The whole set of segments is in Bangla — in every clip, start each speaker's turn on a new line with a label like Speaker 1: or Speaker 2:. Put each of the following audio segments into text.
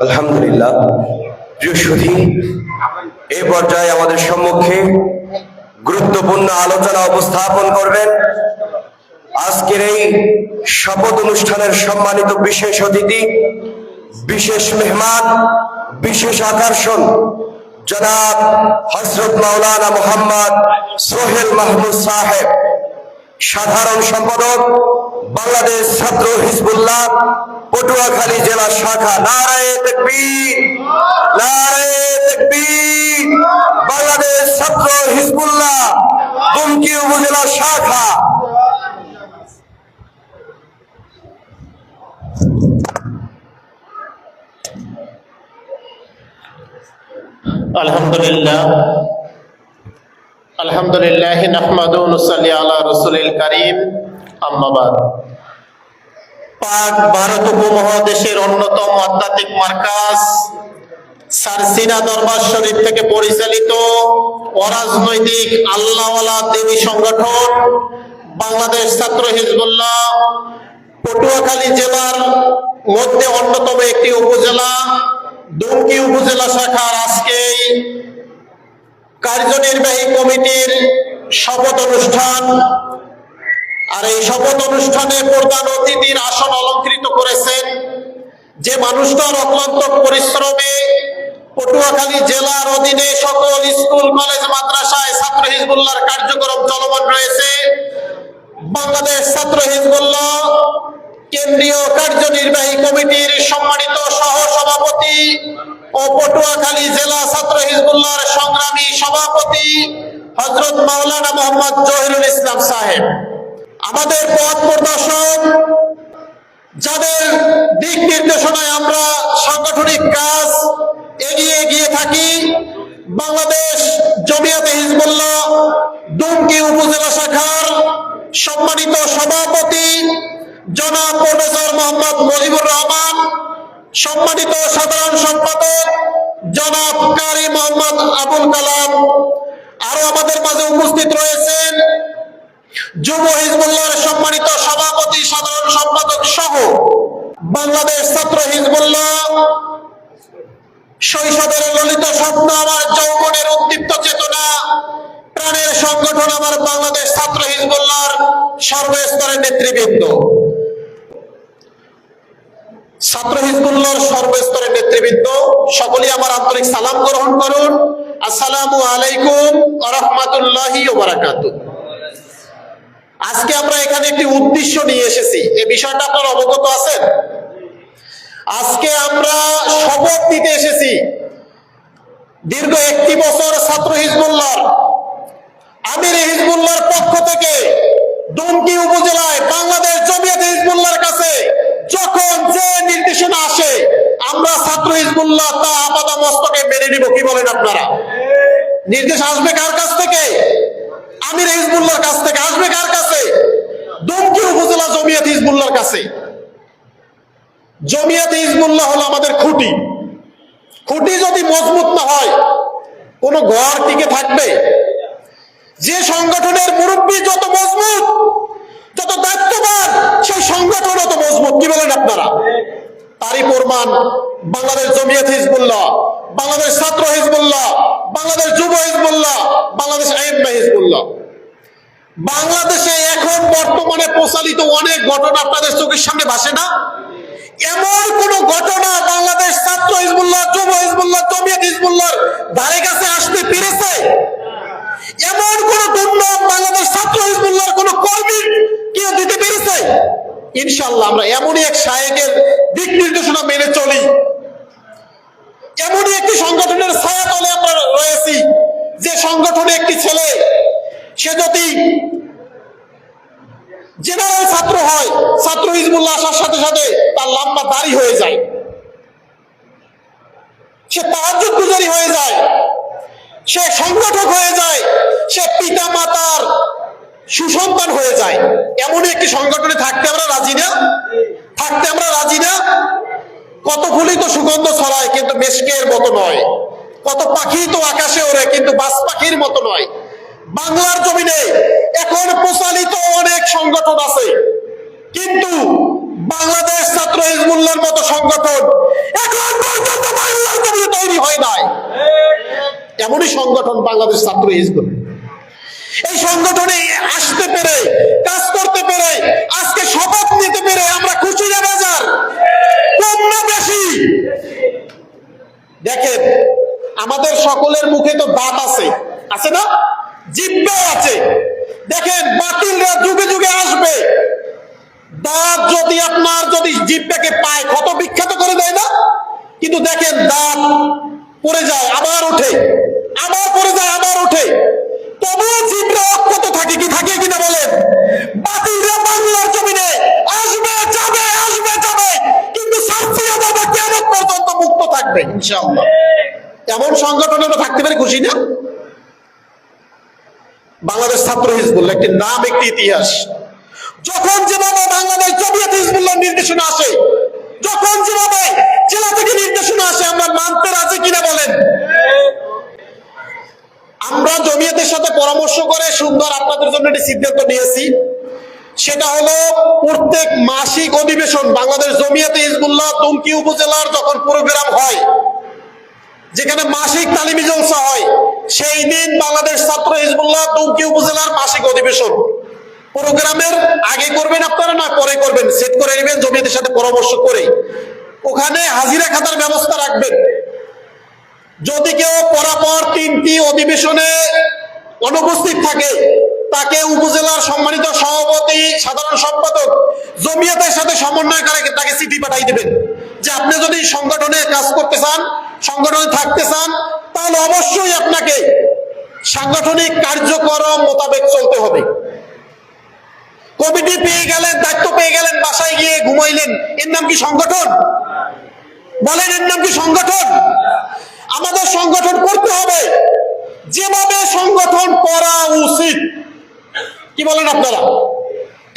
Speaker 1: আলহামদুলিল্লাহ। প্রিয় সুধী, এই পর্যায়ে আমাদের সম্মুখে গুরুত্বপূর্ণ আলোচনা উপস্থাপন করবেন আজকের এই শপথ অনুষ্ঠানের সম্মানিত বিশেষ অতিথি, বিশেষ মেহমান, বিশেষ আকর্ষণ জনাব হযরত মাওলানা মুহাম্মদ সোহেল মাহমুদ সাহেব, সাধারণ সম্পাদক বাংলাদেশ ছাত্র হিজবুল্লাহ পটুয়াখালী জেলা শাখা। নারায়ে তাকবীর, নারায়ে তাকবীর। বাংলাদেশ ছাত্র হিজবুল্লাহ দুমকি উপজেলা শাখা।
Speaker 2: আলহামদুলিল্লাহ আলহামদুলিল্লাহ নাহমাদু ওয়া নুসাল্লি আলা রাসূলিল কারীম, আম্মা বাদ। পাক ভারত উপমহাদেশের অন্যতম আধ্যাত্মিক মার্কাজ সারসিনা দরবার শরীফ থেকে পরিচালিত অরাজনৈতিক আল্লাহওয়ালা দেবী সংগঠন বাংলাদেশ ছাত্র হিজবুল্লাহ পটুয়াখালী জেলার মধ্যে অন্যতম একটি উপজেলা দুমকি উপজেলা শাখার আজকে কার্যনির্বাহী কমিটির শপথ অনুষ্ঠান। আর এই শপথ অনুষ্ঠানে প্রধান অতিথির আসন অলঙ্কৃত করেছেন যে মানুষটার অক্লান্ত পরিশ্রমে পটুয়াখালী জেলার অধীনে সকল স্কুল কলেজ মাদ্রাসায় ছাত্র হিজবুল্লাহর কার্যক্রম চলমান রয়েছে। বাংলাদেশ ছাত্র হিজবুল্লাহ কেন্দ্রীয় কার্যনির্বাহী কমিটির সম্মানিত সহ সভাপতি ও পটুয়াখালী জেলা ছাত্র হিজবুল্লাহর সংগ্রামী সভাপতি হযরত মাওলানা মুহাম্মদ জহিরুল ইসলাম সাহেব, আমাদের পথ প্রদর্শক, যাদের দিক নির্দেশনায় আমরা সাংগঠনিক কাজ এগিয়ে গিয়ে থাকি, বাংলাদেশ জমিয়তে হিজবুল্লাহ দুমকি উপজেলা শাখার সম্মানিত সভাপতি জনাব প্রফেসর মোহাম্মদ মজিবুর রহমান, সম্মানিত সাধারণ সম্পাদক জনাব কারি মোহাম্মদ আবুল কালাম, আরো আমাদের মাঝে উপস্থিত রয়েছেন যুব হিজবুল্লাহর সম্মানিত সভাপতি সাধারণ সম্পাদক সহ বাংলাদেশ ছাত্র হিজবুল্লাহ শৈশবের ললিত স্বপ্ন আমার যৌবনের উদ্দীপ্ত চেতনা প্রাণের সংগঠন আমার বাংলাদেশ ছাত্র হিজবুল্লাহর সর্বস্তরের নেতৃবৃন্দ, ছাত্র হিজবুল্লাহর সর্বস্তরের নেতৃবৃন্দ সকলেই আমার আন্তরিক সালাম গ্রহণ করুন। আসসালামু আলাইকুম ওয়া রাহমাতুল্লাহি ওয়া বারাকাতুহু। আজকে আমরা এখানে একটি উদ্দেশ্য নিয়ে এসেছি, এই বিষয়টা আপনারা অবগত আছেন। আজকে আমরা শপথ নিতে এসেছি দীর্ঘ 1 বছর ছাত্র হিজবুল্লাহর আমির হিজবুল্লাহর পক্ষ থেকে দুমকি উপজেলায় বাংলাদেশ জমিয়তে হিজবুল্লাহর কাছে যখন যে নির্দেশনা আসে আমরা ছাত্র হিজবুল্লাহ তা আপাদা মস্তকে মেনে নিব। কি বলেন আপনারা? নির্দেশ আসবে কার কাছ থেকে? আমির হিজবুল্লাহর কাছ থেকে। আসবে কার কাছে? দুমকি উপজেলা জমিয়তে হিজবুল্লাহর কাছে। জমিয়তে হিজবুল্লাহ হলো আমাদের খুঁটি। খুঁটি যদি মজবুত না হয় কোন ঘর টিকে থাকবে? যে সংগঠনের মুরব্বী যত মজবুত, যত দায়িত্ববান, সেই সংগঠন তত মজবুত। কি বলেন আপনারা? তারই প্রমাণ বাংলাদেশ জমিয়ত হিজবুল্লাহ, বাংলাদেশ ছাত্র হিজবুল্লাহ, বাংলাদেশ যুব হিজবুল্লাহ, বাংলাদেশ আইএমএ হিজবুল্লাহ। বাংলাদেশে এখন বর্তমানে প্রচলিত অনেক ঘটনা আপনাদের চোখের সামনে ভাসে না? এমন কোন ঘটনা বাংলাদেশ ছাত্র হিজবুল্লাহ, যুব হিজবুল্লাহ, জমিয়ত হিজবুল্লাহর ধারে কাছে আসতে পেরেছে? এমন কোন দুর্নাম বাংলাদেশ ছাত্র হিজবুল্লাহর কোন কর্মী কেউ দিতে পেরেছে? ইনশাআল্লাহ আমরা এমনই এক শায়েখের দিক নির্দেশনা মেনে চলি, এমনই একটি সংগঠনের ছায়াতলে আমরা রয়েছি যে সংগঠনে একটি ছেলে সে যদি জেনারেল ছাত্র হয়, ছাত্র হিজবুল্লাহ আসার সাথে সাথে তার লম্বা দাড়ি হয়ে যায়, সে তাহাজ্জুদ গুজারি হয়ে যায়, সে সংগঠক হয়ে যায়, সে পিতা মাতার সুসন্তান হয়ে যায়। এমন একটি সংগঠনে থাকতে আমরা রাজি না? থাকতে আমরা রাজি না? কত ফুলই তো সুগন্ধ ছড়ায় কিন্তু মেশকের মতো নয়, কত পাখি তো আকাশে ওড়ে কিন্তু বাজ পাখির মতো নয়। বাংলার জমিনে এখন প্রচলিত অনেক সংগঠন আছে, কিন্তু বাংলাদেশ ছাত্র হিজবুল্লাহর মতো সংগঠন এখন পর্যন্ত এমনই সংগঠন বাংলাদেশ ছাত্র হিজবুল। এই সংগঠনে আসতে পেরে, কাজ করতে পেরে, আজকে শপথ নিতে পেরে আমরা খুশি না বাজার, কম না বেশি? দেখেন, আমাদের সকলের মুখে তো দাঁত আছে, আছে না? জিহ্বাও আছে। দেখেন, বাতিলরা যুগে যুগে আসবে, দাঁত যদি আপনার যদি জিহ্বাকে পায়, ক্ষত বিখ্যাত করে দেয় না? কিন্তু দেখেন, দাঁত পড়ে যায় আবার ওঠে, আবার পড়ে যায় আবার ওঠে, তবুও জিহ্বা অক্ষত থাকে কি, থাকে কিনা বলেন? বাতিলরা বাংলার জমিনে আসবে যাবে, আসবে যাবে, কিন্তু সাফিয়া বাবা কিয়ামত পর্যন্ত মুক্ত থাকবে ইনশাআল্লাহ। এমন সংগঠনে আমরা থাকতে পারি, খুশি না? বাংলাদেশ ছাত্র হিজবুল্লাহ একটি নাম, একটি ইতিহাস। যখন যেভাবে বাংলাদেশ জমিয়ত হিজবুল্লাহ নির্দেশনা আসে, যখন যেভাবে জেলা থেকে নির্দেশনা আসে, আমরা মানতে রাজি কিনা বলেন? আমরা জমিয়তের সাথে পরামর্শ করে সুন্দর আপনাদের জন্য একটি সিদ্ধান্ত নিয়েছি। সেটা হলো, প্রত্যেক মাসিক অধিবেশন বাংলাদেশ জমিয়তে হিজবুল্লাহ দুমকি উপজেলার যখন প্রোগ্রাম হয়, যেখানে মাসিক তালিমি জলসা হয়, সেই দিন বাংলাদেশ ছাত্র হিজবুল্লাহ দুমকি উপজেলার মাসিক অধিবেশন প্রোগ্রামের আগে করবেন আপনারা, না পরে করবেন, সেট করে নেবেন জমিয়তের সাথে পরামর্শ করে। ওখানে হাজিরা খাতার ব্যবস্থা রাখবেন। যদি কেউ পরাপর 3টি অধিবেশনে অনুপস্থিত থাকে, তাকে উপজেলার সম্মানিত সভাপতি, সাধারণ সম্পাদক জমিয়তের সাথে সমন্বয় করে তাকে চিঠি পাঠাই দেবেন যে আপনি যদি সংগঠনে কাজ করতে চান, সংগঠনে থাকতে চান, তাহলে অবশ্যই আপনাকে সাংগঠনিক কার্যক্রম মোতাবেক চলতে হবে। কমিটি পেয়ে গেলেন, দায়িত্ব পেয়ে গেলেন, বাসায় গিয়ে ঘুমাইলেন, এর নাম কি সংগঠন? বলেন, এর নাম কি সংগঠন? আমাদের সংগঠন করতে হবে যেভাবে সংগঠন করা উচিত। কি বলেন আপনারা?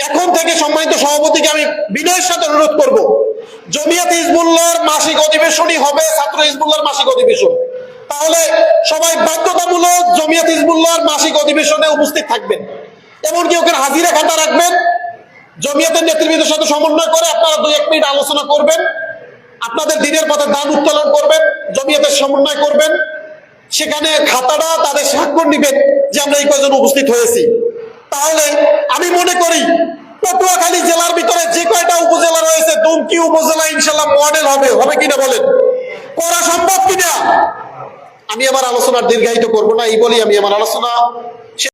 Speaker 2: এখন থেকে সম্মানিত সভাপতিকে আমি বিনয়ের সাথে অনুরোধ করব, জমিয়ত হিজবুল্লাহর মাসিক অধিবেশনই হবে ছাত্র হিজবুল্লাহর মাসিক অধিবেশন। তাহলে সবাই বাধ্যতামূলক জমিয়ত হিজবুল্লাহর মাসিক অধিবেশনে উপস্থিত থাকবেন। এমনকি ওখানে হাজিরা খাতা রাখবেন। জমিয়তের নেতৃবৃন্দের সাথে সমন্বয় করে আপনারা 2-1 মিনিট আলোচনা করবেন, আপনাদের দিনের পথে দান উত্তোলন করবেন, জমিয়তের সমন্বয় করবেন। সেখানে খাতাটা তাদের স্বাক্ষর নিবেন যে আমরা এই কয়জন উপস্থিত হয়েছি। তাহলে আমি মনে করি পটুয়াখালী জেলার ভিতরে যে কয়টা উপজেলা রয়েছে, দুমকি উপজেলা ইনশাল্লাহ মডেল হবে, হবে কিনা বলেন? করা সম্ভব কিনা? আমি আমার আলোচনার দীর্ঘায়িত করবো না, এই বলি আমি আমার আলোচনা